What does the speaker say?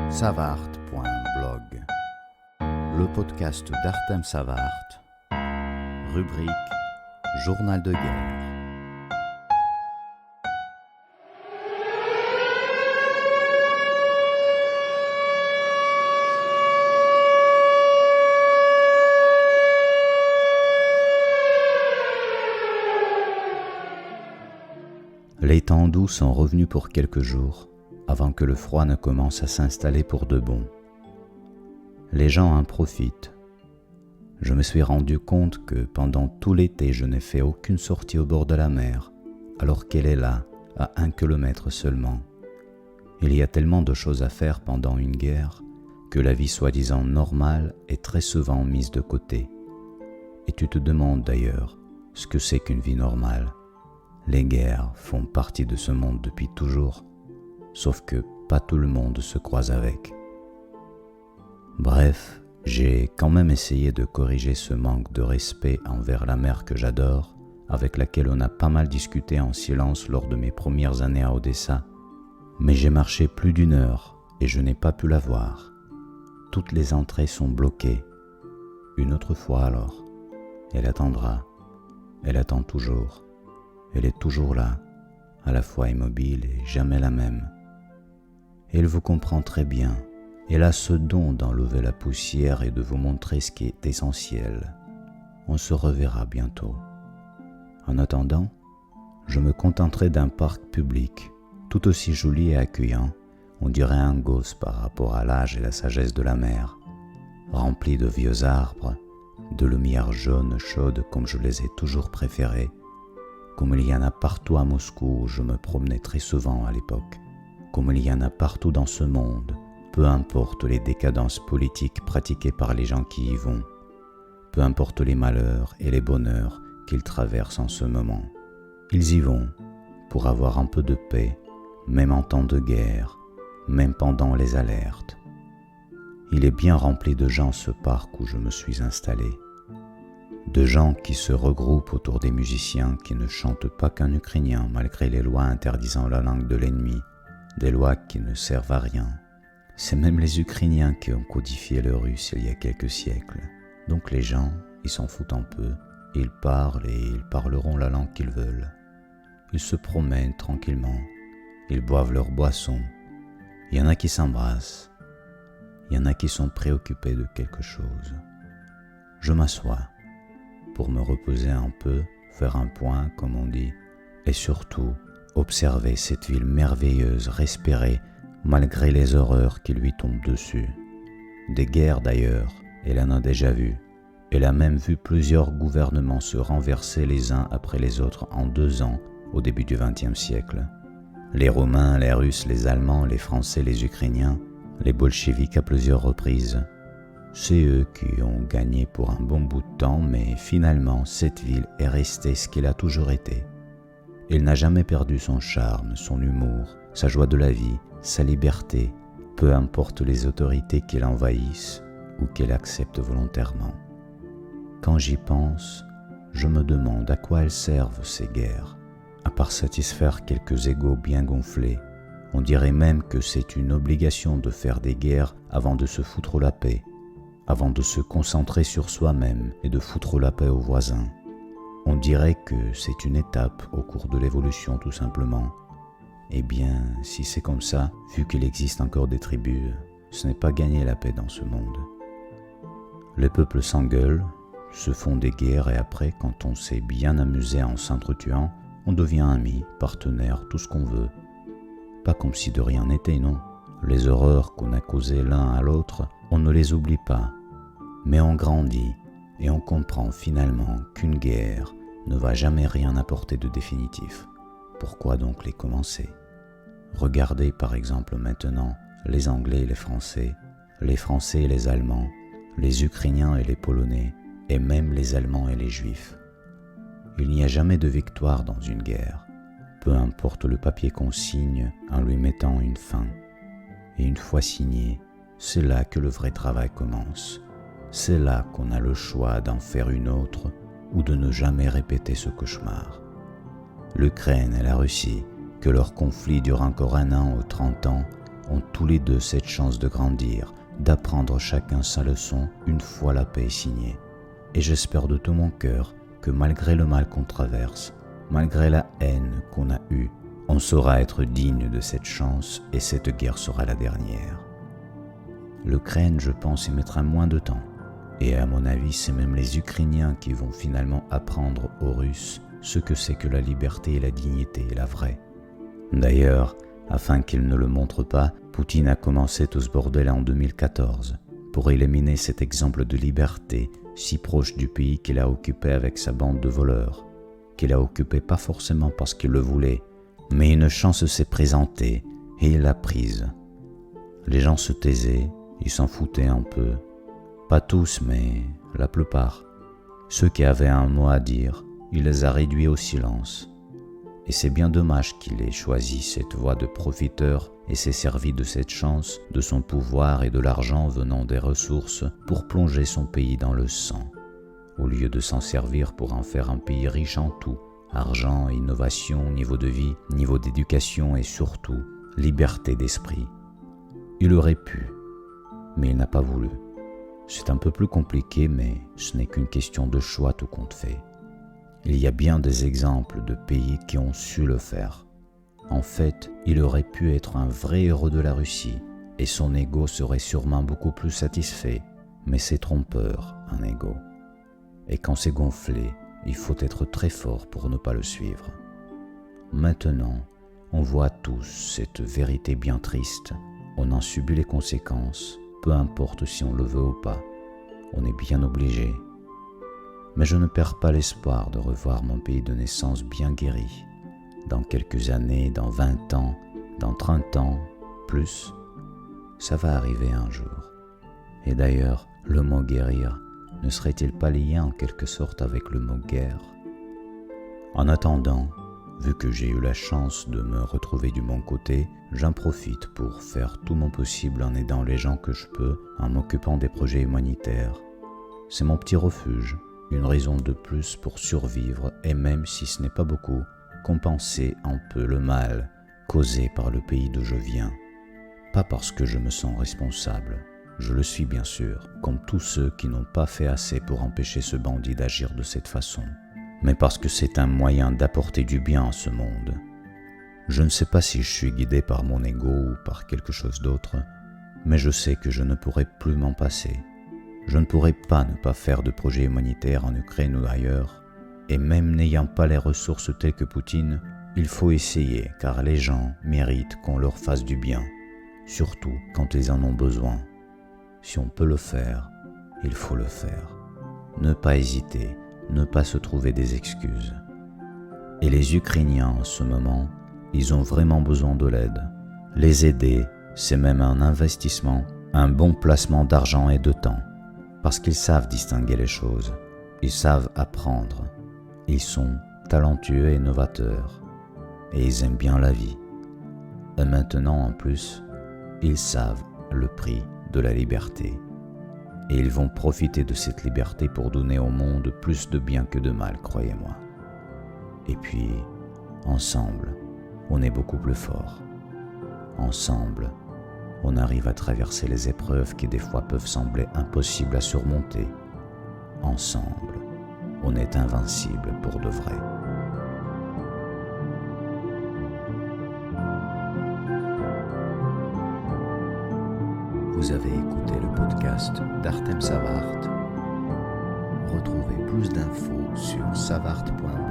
Savart.blog, le podcast d'Artem Savart, rubrique Journal de guerre. Les temps doux sont revenus pour quelques jours, avant que le froid ne commence à s'installer pour de bon. Les gens en profitent. Je me suis rendu compte que pendant tout l'été, je n'ai fait aucune sortie au bord de la mer, alors qu'elle est là, à 1 kilomètre seulement. Il y a tellement de choses à faire pendant une guerre que la vie soi-disant normale est très souvent mise de côté. Et tu te demandes d'ailleurs ce que c'est qu'une vie normale. Les guerres font partie de ce monde depuis toujours, sauf que pas tout le monde se croise avec. Bref, j'ai quand même essayé de corriger ce manque de respect envers la mer que j'adore, avec laquelle on a pas mal discuté en silence lors de mes premières années à Odessa, mais j'ai marché plus d'1 heure et je n'ai pas pu la voir. Toutes les entrées sont bloquées. Une autre fois alors, elle attendra. Elle attend toujours. Elle est toujours là, à la fois immobile et jamais la même. Elle vous comprend très bien. Elle a ce don d'enlever la poussière et de vous montrer ce qui est essentiel. On se reverra bientôt. En attendant, je me contenterai d'un parc public, tout aussi joli et accueillant, on dirait un gosse par rapport à l'âge et la sagesse de la mer, rempli de vieux arbres, de lumière jaune chaude comme je les ai toujours préférées, comme il y en a partout à Moscou où je me promenais très souvent à l'époque, comme il y en a partout dans ce monde, peu importe les décadences politiques pratiquées par les gens qui y vont, peu importe les malheurs et les bonheurs qu'ils traversent en ce moment. Ils y vont pour avoir un peu de paix, même en temps de guerre, même pendant les alertes. Il est bien rempli de gens ce parc où je me suis installé. De gens qui se regroupent autour des musiciens qui ne chantent pas qu'en ukrainien malgré les lois interdisant la langue de l'ennemi, des lois qui ne servent à rien. C'est même les Ukrainiens qui ont codifié le russe il y a quelques siècles. Donc les gens, ils s'en foutent un peu, ils parlent et ils parleront la langue qu'ils veulent. Ils se promènent tranquillement, ils boivent leur boisson. Il y en a qui s'embrassent, il y en a qui sont préoccupés de quelque chose. Je m'assois pour me reposer un peu, faire un point, comme on dit, et surtout observer cette ville merveilleuse respirer malgré les horreurs qui lui tombent dessus. Des guerres d'ailleurs, elle en a déjà vu. Elle a même vu plusieurs gouvernements se renverser les uns après les autres en 2 ans au début du XXe siècle. Les Roumains, les Russes, les Allemands, les Français, les Ukrainiens, les bolcheviks à plusieurs reprises. C'est eux qui ont gagné pour un bon bout de temps, mais finalement, cette ville est restée ce qu'elle a toujours été. Elle n'a jamais perdu son charme, son humour, sa joie de la vie, sa liberté, peu importe les autorités qui l'envahissent ou qu'elle accepte volontairement. Quand j'y pense, je me demande à quoi elles servent ces guerres. À part satisfaire quelques égos bien gonflés, on dirait même que c'est une obligation de faire des guerres avant de se foutre la paix, avant de se concentrer sur soi-même et de foutre la paix aux voisins. On dirait que c'est une étape au cours de l'évolution tout simplement. Eh bien, si c'est comme ça, vu qu'il existe encore des tribus, ce n'est pas gagner la paix dans ce monde. Les peuples s'engueulent, se font des guerres et après, quand on s'est bien amusé en s'entretuant, on devient amis, partenaires, tout ce qu'on veut. Pas comme si de rien n'était, non. Les horreurs qu'on a causées l'un à l'autre, on ne les oublie pas. Mais on grandit et on comprend finalement qu'une guerre ne va jamais rien apporter de définitif. Pourquoi donc les commencer ? Regardez par exemple maintenant les Anglais et les Français et les Allemands, les Ukrainiens et les Polonais, et même les Allemands et les Juifs. Il n'y a jamais de victoire dans une guerre, peu importe le papier qu'on signe en lui mettant une fin. Et une fois signé, c'est là que le vrai travail commence. C'est là qu'on a le choix d'en faire une autre ou de ne jamais répéter ce cauchemar. L'Ukraine et la Russie, que leur conflit dure encore 1 an ou 30 ans, ont tous les deux cette chance de grandir, d'apprendre chacun sa leçon une fois la paix signée. Et j'espère de tout mon cœur que malgré le mal qu'on traverse, malgré la haine qu'on a eue, on saura être digne de cette chance et cette guerre sera la dernière. L'Ukraine, je pense, y mettra moins de temps. Et à mon avis, c'est même les Ukrainiens qui vont finalement apprendre aux Russes ce que c'est que la liberté et la dignité, la vraie. D'ailleurs, afin qu'ils ne le montrent pas, Poutine a commencé tout ce bordel en 2014 pour éliminer cet exemple de liberté si proche du pays qu'il a occupé avec sa bande de voleurs, qu'il a occupé pas forcément parce qu'il le voulait, mais une chance s'est présentée et il l'a prise. Les gens se taisaient, ils s'en foutaient un peu. Pas tous, mais la plupart. Ceux qui avaient un mot à dire, il les a réduits au silence. Et c'est bien dommage qu'il ait choisi cette voie de profiteur et s'est servi de cette chance, de son pouvoir et de l'argent venant des ressources pour plonger son pays dans le sang, au lieu de s'en servir pour en faire un pays riche en tout, argent, innovation, niveau de vie, niveau d'éducation et surtout liberté d'esprit. Il aurait pu, mais il n'a pas voulu. C'est un peu plus compliqué, mais ce n'est qu'une question de choix tout compte fait. Il y a bien des exemples de pays qui ont su le faire. En fait, il aurait pu être un vrai héros de la Russie, et son ego serait sûrement beaucoup plus satisfait, mais c'est trompeur, un ego. Et quand c'est gonflé, il faut être très fort pour ne pas le suivre. Maintenant, on voit tous cette vérité bien triste. On en subit les conséquences, peu importe si on le veut ou pas. On est bien obligé. Mais je ne perds pas l'espoir de revoir mon pays de naissance bien guéri. Dans quelques années, dans 20 ans, dans 30 ans, plus, ça va arriver un jour. Et d'ailleurs, le mot guérir ne serait-il pas lié en quelque sorte avec le mot guerre? En attendant, vu que j'ai eu la chance de me retrouver du bon côté, j'en profite pour faire tout mon possible en aidant les gens que je peux, en m'occupant des projets humanitaires. C'est mon petit refuge, une raison de plus pour survivre et même si ce n'est pas beaucoup, compenser un peu le mal causé par le pays d'où je viens. Pas parce que je me sens responsable, je le suis bien sûr, comme tous ceux qui n'ont pas fait assez pour empêcher ce bandit d'agir de cette façon, mais parce que c'est un moyen d'apporter du bien à ce monde. Je ne sais pas si je suis guidé par mon ego ou par quelque chose d'autre, mais je sais que je ne pourrai plus m'en passer. Je ne pourrai pas ne pas faire de projet humanitaire en Ukraine ou ailleurs, et même n'ayant pas les ressources telles que Poutine, il faut essayer car les gens méritent qu'on leur fasse du bien, surtout quand ils en ont besoin. Si on peut le faire, il faut le faire. Ne pas hésiter, ne pas se trouver des excuses. Et les Ukrainiens en ce moment, ils ont vraiment besoin de l'aide. Les aider, c'est même un investissement, un bon placement d'argent et de temps. Parce qu'ils savent distinguer les choses, ils savent apprendre, ils sont talentueux et novateurs, et ils aiment bien la vie. Et maintenant en plus, ils savent le prix de la liberté, et ils vont profiter de cette liberté pour donner au monde plus de bien que de mal, croyez-moi. Et puis, ensemble, on est beaucoup plus fort. Ensemble, on arrive à traverser les épreuves qui des fois peuvent sembler impossibles à surmonter. Ensemble, on est invincible pour de vrai. Vous avez écouté le podcast d'Artem Savart. Retrouvez plus d'infos sur savart.com.